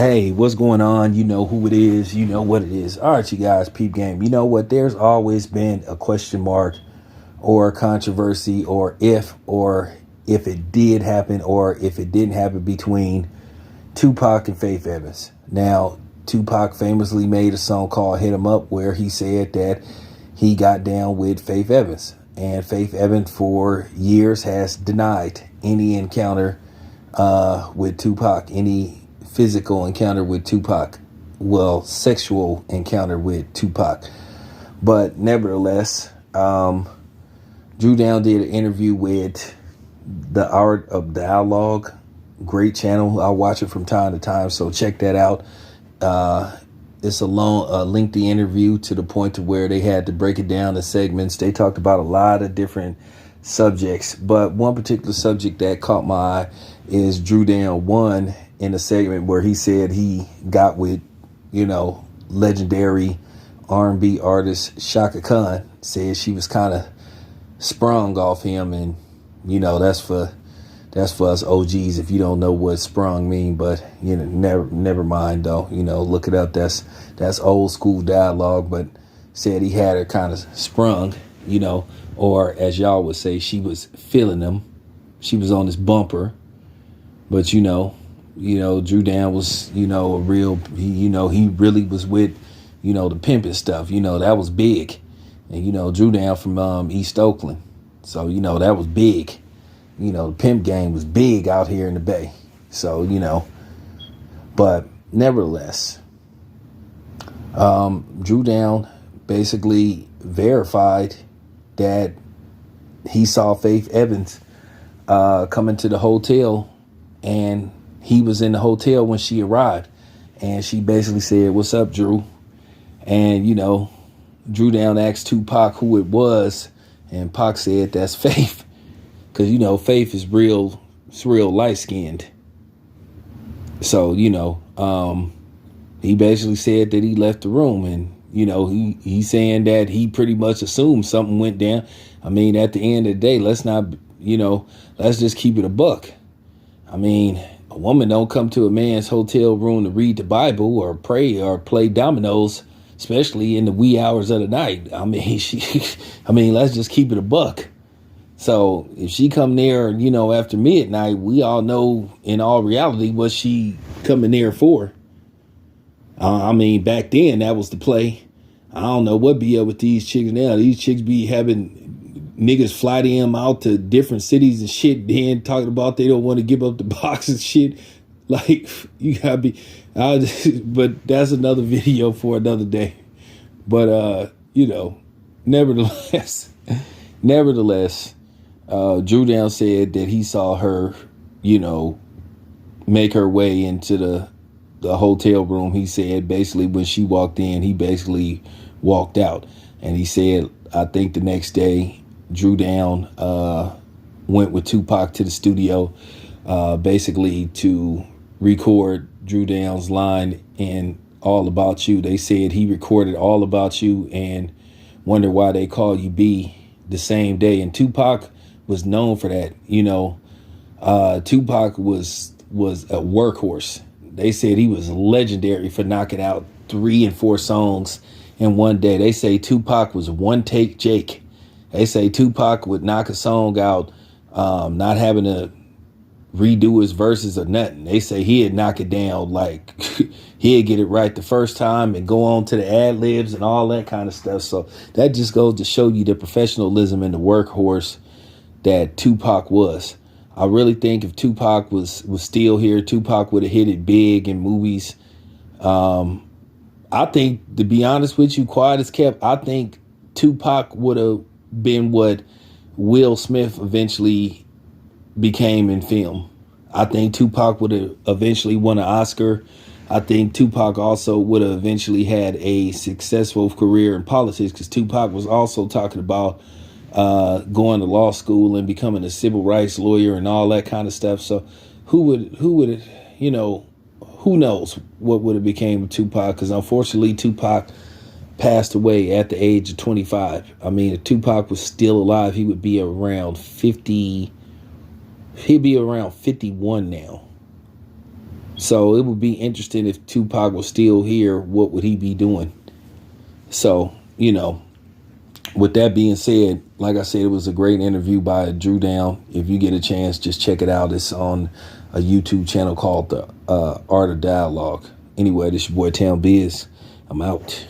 Hey, what's going on? You know who it is. You know what it is. All right, you guys, peep game. You know what? There's always been a question mark or a controversy or if it did happen or if it didn't happen between Tupac and Faith Evans. Now, Tupac famously made a song called Hit 'Em Up where he said that he got down with Faith Evans. And Faith Evans for years has denied any encounter with Tupac, any physical encounter with Tupac, well, sexual encounter with Tupac. But nevertheless, Dru Down did an interview with The Art of Dialogue, great channel. I'll watch it from time to time, so check that out. It's a lengthy interview to the point to where they had to break it down to segments. They talked about a lot of different subjects, but one particular subject that caught my eye is Dru Down one in a segment where he said he got with, legendary R&B artist Shaka Khan. Said she was kind of sprung off him, and that's for us OGs if you don't know what sprung mean, but never mind though. Look it up. That's old school dialogue, but said he had her kind of sprung, or as y'all would say, she was feeling him. She was on his bumper. But Dru Down was, a real, he really was with, the pimping stuff, that was big. And, Dru Down from East Oakland. So, that was big. The pimp game was big out here in the Bay. So, but nevertheless, Dru Down basically verified that he saw Faith Evans come into the hotel, and he was in the hotel when she arrived, and she basically said, "What's up, Dru?" And Dru Down asked Tupac who it was, and Pac said that's Faith, because Faith is real light skinned. So he basically said that he left the room, and he's saying that he pretty much assumed something went down. I mean, at the end of the day, let's just keep it a buck. I mean, a woman don't come to a man's hotel room to read the Bible or pray or play dominoes, especially in the wee hours of the night. I mean, let's just keep it a buck. So if she come there, after midnight, we all know in all reality what she coming there for. Back then that was the play. I don't know what be up with these chicks now. These chicks be having niggas fly them out to different cities and shit, then talking about they don't want to give up the box and shit. Like, you gotta be, but that's another video for another day. But, nevertheless, Dru Down said that he saw her, make her way into the hotel room. He said basically when she walked in, he basically walked out. And he said, I think the next day, Dru Down went with Tupac to the studio basically to record Dru Down's line in All About You. They said he recorded All About You and Wonder Why They Call You B the same day. And Tupac was known for that. Tupac was a workhorse. They said he was legendary for knocking out 3 and 4 songs in one day. They say Tupac was one take Jake. They say Tupac would knock a song out, not having to redo his verses or nothing. They say he'd knock it down, like he'd get it right the first time and go on to the ad libs and all that kind of stuff. So that just goes to show you the professionalism and the workhorse that Tupac was. I really think if Tupac was still here, Tupac would have hit it big in movies. I think, to be honest with you, quiet as kept, I think Tupac would have been what Will Smith eventually became in film. I think Tupac would have eventually won an Oscar. I think Tupac also would have eventually had a successful career in politics, because Tupac was also talking about going to law school and becoming a civil rights lawyer and all that kind of stuff. So who knows what would have became of Tupac, because unfortunately Tupac passed away at the age of 25. I mean, if Tupac was still alive, he would be around 50. He'd be around 51 now. So it would be interesting if Tupac was still here, what would he be doing? So, with that being said, like I said, it was a great interview by Dru Down. If you get a chance, just check it out. It's on a YouTube channel called The Art of Dialogue. Anyway, this your boy Town Biz. I'm out.